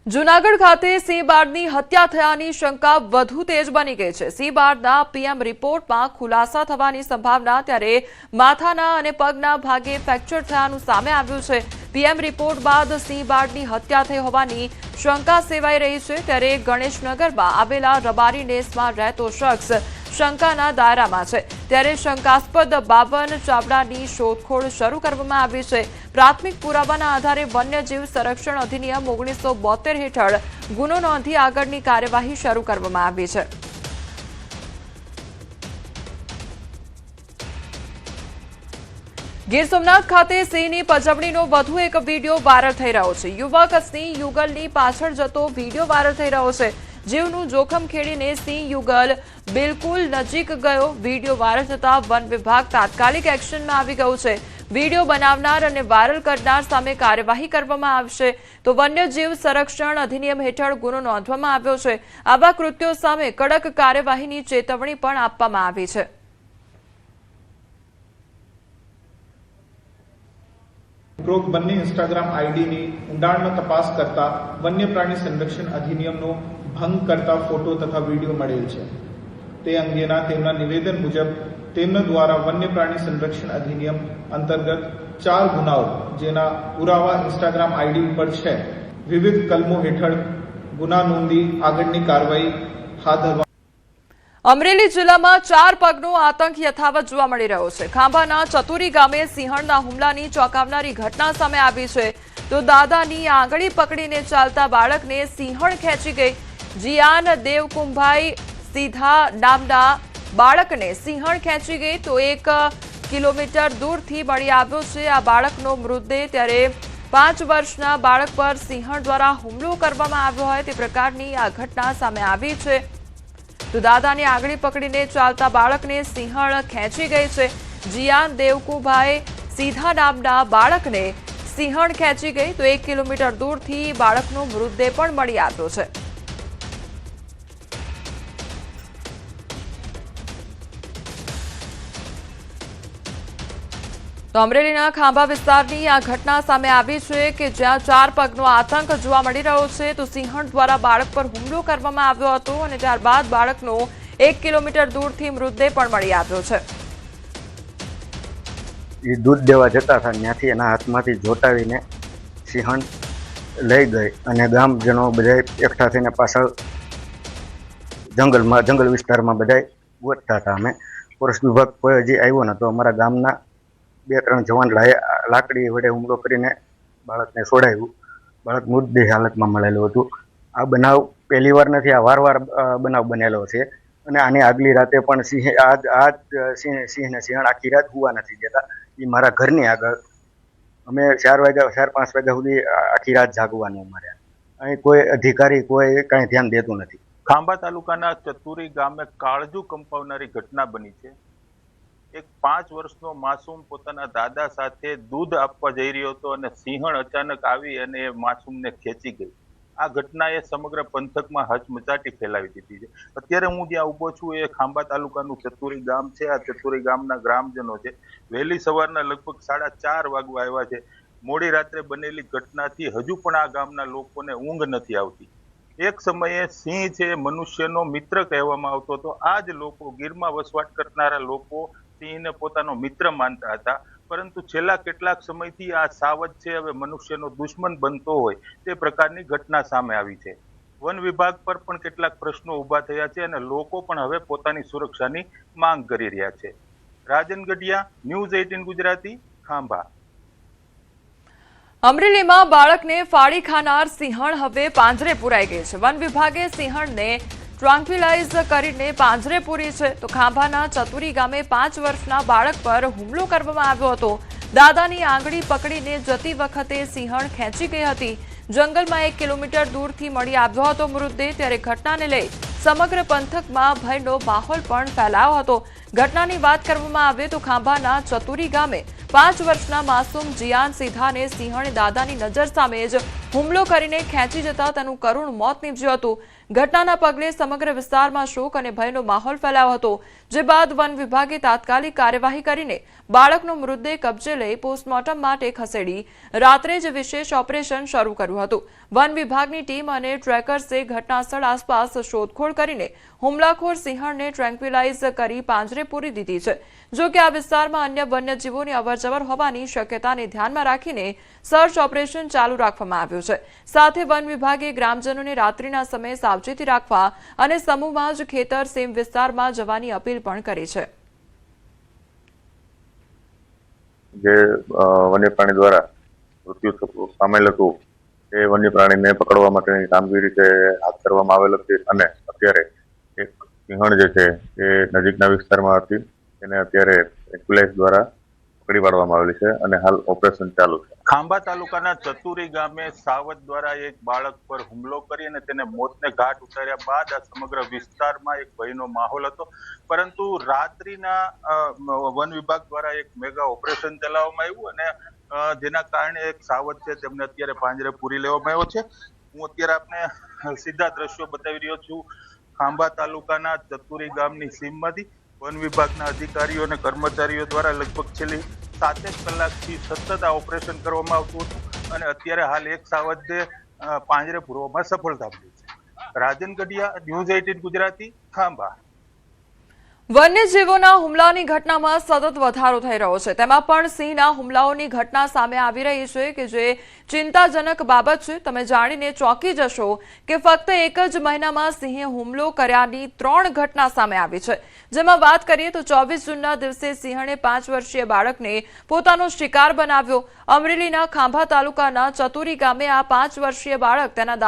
જૂનાગઢ ખાતે સિંહ બાળની હત્યા થયાની શંકા વધુ તેજ બની ગઈ છે। સિંહ બાળના પીએમ રિપોર્ટમાં ખુલાસા થવાની સંભાવના, ત્યારે માથાના અને પગના ભાગે ફ્રેક્ચર થયાનું સામે આવ્યું છે। પીએમ રિપોર્ટ બાદ સિંહ બાળની હત્યા થઈ હોવાની શંકા સેવાઈ રહી છે। ત્યારે ગણેશનગરમાં આવેલા રબારી નેસમાં રહેતો શખ્સ શંકાના દાયરામાં છે। ત્યારે શંકાસ્પદ 52 ચામડાની શોધખોળ શરૂ કરવામાં આવી છે। પ્રાથમિક પુરાવાના આધારે વન્યજીવ સંરક્ષણ અધિનિયમ 1972 હેઠળ ગુનો નોંધી આગળની કાર્યવાહી શરૂ કરવામાં આવી છે। ગીર સોમનાથ ખાતે સિંહની પજવણીનો વધુ એક વીડિયો વાયરલ થઈ રહ્યો છે। યુવક સિંહ યુગલની પાછળ જતો વીડિયો વાયરલ થઈ રહ્યો છે। જીવનું જોખમ ખેડીને સિંહ યુગલ બિલકુલ નજીક ગયો। વીડિયો વાયરલ થતા વન વિભાગ તાત્કાલિક એક્શનમાં આવી ગયું છે। વીડિયો બનાવનાર અને વાયરલ કરનાર સામે કાર્યવાહી કરવામાં આવશે। તો વન્યજીવ સંરક્ષણ અધિનિયમ હેઠળ ગુનો નોંધવામાં આવ્યો છે। આવા કૃત્યો સામે કડક કાર્યવાહીની ચેતવણી પણ આપવામાં આવી છે। ઉપરોક્ત બંને ઇન્સ્ટાગ્રામ આઈડીની ઊંડાણમાં તપાસ કરતા વન્ય પ્રાણી સંરક્ષણ અધિનિયમનો ભંગ કરતા ફોટો તથા વિડીયો મળેલ છે। તે અંગેના તેમના નિવેદન મુજબ તેમના દ્વારા વન્ય પ્રાણી સંરક્ષણ અધિનિયમ અંતર્ગત 4 ગુનાઓ જેના પુરાવા ઇન્સ્ટાગ્રામ આઈડી ઉપર છે, વિવિધ કલમો હેઠળ ગુના નોંધી આગળની કાર્યવાહી હાથ ધરવામાં। અમરેલી જિલ્લામાં 4 પગનો આતંક યથાવત જોવા મળી રહ્યો છે। ખાંભાના ચતુરી ગામે સિંહણના હુમલાની ચોંકાવનારી ઘટના સામે આવી છે। તો દાદાની આંગળી પકડીને ચાલતા બાળકને સિંહણ ખેંચી ગઈ। જીયાન દેવકુંભાઈ સીધા નામના બાળકને સિંહણ ખેંચી ગઈ તો 1 કિલોમીટર દૂરથી મળી આવ્યો છે આ બાળકનો મૃતદેહ। ત્યારે 5 વર્ષના બાળક પર સિંહણ દ્વારા હુમલો કરવામાં આવ્યો હોય તે પ્રકારની આ ઘટના સામે આવી છે। તો દાદાની આંગળી પકડીને ચાલતા બાળકને સિંહણ ખેંચી ગઈ છે। જીયાન દેવકુભાઈ સીધા નામના બાળકને સિંહણ ખેંચી ગઈ તો 1 કિલોમીટર દૂરથી બાળકનો મૃતદેહ પણ મળી આવ્યો છે। તો અમરેલીના ખાંભા વિસ્તારની આ ઘટના સામે આવી છે કે જ્યાં 4 પગનો આતંક જોવા મળી રહ્યો છે। તો સિંહણ દ્વારા બાળક પર હુમલો કરવામાં આવ્યો હતો અને ત્યારબાદ બાળકનો 1 કિલોમીટર દૂરથી મૃતદેહ પણ મળી આવ્યો છે। એ દૂધ દેવા જતા હતા, ત્યાંથી એના હાથમાંથી જોટાવીને સિંહણ લઈ ગઈ અને ગામજનો બધા એકઠા થઈને પાછળ જંગલ વિસ્તારમાં બધા ગોતતા હતા। અમે ફોરેસ્ટ વિભાગ કોઈ હજી આવ્યો નતો। અમારા ગામના 2-3 જવાન લાકડી વડે હુમલો કરીને બાળકને છોડાવ્યું। બાળક મૃતદેહ હાલતમાં મળેલું હતું। આ બનાવ પહેલી વાર નથી, આ વારવાર બનાવ બનેલો છે અને આની આગલી રાતે પણ સિંહને સિંહણ આખી રાત હુવા નથી દેતા। એ મારા ઘરની આગળ અમે 4-5 વાગ્યા સુધી આખી રાત જાગવાનું અમારે। અહીં કોઈ અધિકારી કોઈ કાંઈ ધ્યાન દેતું નથી। ખાંભા તાલુકાના ચતુરી ગામે કાળજુ કંપાવનારી ઘટના બની છે। એક 5 વર્ષનો માસૂમ પોતાના દાદા સાથે દૂધ આપવા જઈ રહ્યો હતો અને સિંહણ અચાનક આવી અને એ માસૂમને ખેંચી ગઈ। આ ઘટનાએ સમગ્ર પંથકમાં હચમચાટી ફેલાવી દીધી છે। અત્યારે હું જ્યાં ઊભો છું એ ખાંભા તાલુકાનું ચતુરી ગામ છે। આ ચતુરી ગામના ગ્રામજનો છે વહેલી સવારના લગભગ 4:30 વાગવા આવ્યા છે। મોડી રાત્રે બનેલી ઘટનાથી હજુ પણ આ ગામના લોકોને ઊંઘ નથી આવતી। એક સમયે સિંહ છે મનુષ્યનો મિત્ર કહેવામાં આવતો હતો। આ જ લોકો, ગીરમાં વસવાટ કરનારા લોકો સિંહને પોતાનો મિત્ર માનતા હતા, પરંતુ છેલ્લા કેટલાક સમયથી આ સાવજ છે હવે મનુષ્યનો દુશ્મન બનતો હોય તે પ્રકારની ઘટના સામે આવી છે। વન વિભાગ પર પણ કેટલાક પ્રશ્નો ઉભા થયા છે અને લોકો પણ હવે પોતાની સુરક્ષાની માંગ કરી રહ્યા છે। રાજન ગઢિયા, ન્યૂઝ 18 ગુજરાતી, ખાંભા। અમરેલીમાં બાળકને ફાડી ખાનાર સિંહણ હવે પાંજરે પુરાઈ ગઈ છે। વન વિભાગે સિંહણને ટ્રાન્ક્વિલાઇઝ કરીને પાંજરે પૂરી છે। તો ખાંભાના ચતુરી ગામે 5 વર્ષના બાળક પર હુમલો કરવામાં આવ્યો હતો। દાદાની આંગળી પકડીને જતી વખતે સિંહણ ખેંચી ગઈ હતી। જંગલમાં 1 કિલોમીટર દૂરથી મળી આવ્યો હતો મૃતદેહ। ત્યારે ઘટનાને લઈ સમગ્ર પંથકમાં ભયનો માહોલ પણ ફેલાયો હતો। ઘટનાની વાત કરવામાં આવે તો ખાંભાના ચતુરી ગામે 5 વર્ષના માસૂમ જીયાન સીધાને સિંહણે દાદાની નજર સામે જ હુમલો કરીને ખેંચી જતા તેનું કરુણ મોત નીપજ્યું હતું. ઘટનાના પગલે સમગ્ર વિસ્તારમાં શોક અને ભયનો માહોલ ફેલાયો હતો, જે બાદ વન વિભાગે તાત્કાલિક કાર્યવાહી કરીને બાળકનો મૃતદેહ કબજે લઈ પોસ્ટમોર્ટમ માટે ખસેડી રાત્રે જ વિશેષ ઓપરેશન શરૂ કર્યું હતું. વન વિભાગની ટીમ અને ટ્રેકર્સે ઘટનાસ્થળ આસપાસ શોધખોળ કરીને હુમલાખોર સિંહણને ટ્રેન્ક્વિલાઇઝ કરી પાંજરે પૂરી દીધી છે. જો કે આ વિસ્તારમાં અન્ય વન્યજીવોની અવરજવર હોવાની શક્યતાને ધ્યાનમાં રાખીને સર્ચ ઓપરેશન ચાલુ રાખવામાં આવ્યું છે. સાથે વન વિભાગે ગ્રામજનોને રાત્રિના સમયે સાવચેતી રાખવા અને સમૂહમાં જ ખેતર સીમ વિસ્તારમાં જવાની અપીલ પણ કરી છે. જે વન્ય પ્રાણી દ્વારા મૃત્યુ પામેલ હતું તે વન્ય પ્રાણીને પકડવા માટેની કામગીરી છે હાથ ધરવામાં આવેલ હતી અને અત્યારે એક સિંહણ જે છે એ નજીકના વિસ્તારમાં હતી તેને અત્યારે એમ્બ્યુલન્સ દ્વારા પકડી પાડવામાં આવેલી છે અને હાલ ઓપરેશન ચાલુ છે. ખાંભા તાલુકાના ચતુરી ગામે સાવજ દ્વારા એક બાળક પર હુમલો કરી અને તેને મોતને ઘાટ ઉતાર્યા બાદ આ સમગ્ર વિસ્તારમાં એક ભયનો માહોલ હતો. પરંતુ રાત્રિના વન વિભાગ દ્વારા એક મેગા ઓપરેશન ચલાવવામાં આવ્યું અને જેના કારણે એક સાવજ છે તેમને અત્યારે પાંજરે પૂરી લેવામાં આવ્યો છે. હું અત્યારે આપને સીધા દ્રશ્યો બતાવી રહ્યો છું ખાંભા તાલુકાના ચતુરી ગામની સીમમાંથી. વન વિભાગના અધિકારીઓ અને કર્મચારીઓ દ્વારા લગભગ છેલ્લી 7 કલાકથી સતત આ ઓપરેશન કરવામાં આવતું હતું અને અત્યારે હાલ એક સાવજને પાંજરે પૂરવામાં સફળતા મળી છે. રાજન ગઢિયા, ન્યૂઝ 18 ગુજરાતી, ખાંભા. વન્યજીવોના હુમલાની ઘટનામાં સતત વધારો થઈ રહ્યો છે. તેમાં પણ સિંહના હુમલાઓની ઘટના સામે આવી રહી છે કે જે ચિંતાજનક બાબત છે. તમે જાણીને ચોંકી જશો કે ફક્ત એક જ મહિનામાં સિંહે હુમલો કર્યાની 3 ઘટના સામે આવી છે. જેમાં વાત કરીએ તો 24 જૂનના દિવસે સિંહણે 5 વર્ષીય બાળકને પોતાનો શિકાર બનાવ્યો. અમરેલીના ખાંભા તાલુકાના ચતુરી ગામે આ 5 વર્ષીય બાળક તેના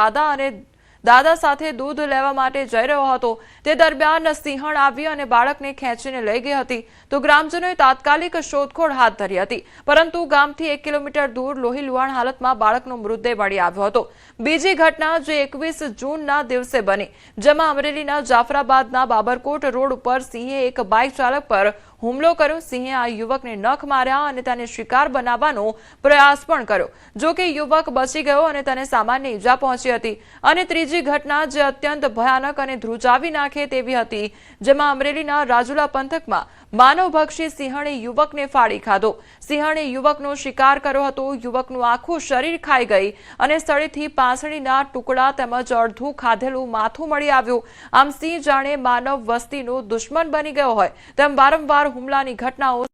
દાદા સાથે દૂધ લેવા માટે જઈ રહ્યો હતો. તે દરમિયાન સિંહણ આવી અને બાળકને ખેંચીને લઈ ગઈ હતી. તો ગ્રામજનોએ તાત્કાલિક શોધખોળ હાથ ધરી હતી, પરંતુ ગામથી 1 કિલોમીટર દૂર લોહી લુહાણ હાલતમાં બાળકનો મૃતદેહ મળી આવ્યો હતો. બીજી ઘટના જે 21 જૂનના દિવસે બની, જેમાં અમરેલીના જાફરાબાદના બાબરકોટ રોડ ઉપર સિંહે એક બાઇક ચાલક પર હુમલો કર્યો. સિંહે આ યુવકને નખ માર્યા અને તેને શિકાર બનાવવાનો પ્રયાસ પણ કર્યો. જો કે યુવક બચી ગયો અને તેને સામાન્ય ઈજા પહોંચી હતી. અને ત્રીજી ઘટના જે અત્યંત ભયાનક અને ધ્રુજાવી નાખે તેવી હતી, જેમાં અમરેલીના રાજુલા પંથકમાં માનવભક્ષી સિંહણે યુવકને ફાડી ખાધો. સિંહણે યુવકનો શિકાર કર્યો હતો. યુવકનું આખું શરીર ખાઈ ગઈ અને સ્થળેથી પાંસળીના ટુકડા તેમજ અડધું ખાધેલું માથું મળી આવ્યું. આમ સિંહ જાણે માનવ વસ્તીનો દુશ્મન બની ગયો હોય તેમ વારંવાર હુમલાની ઘટનાઓ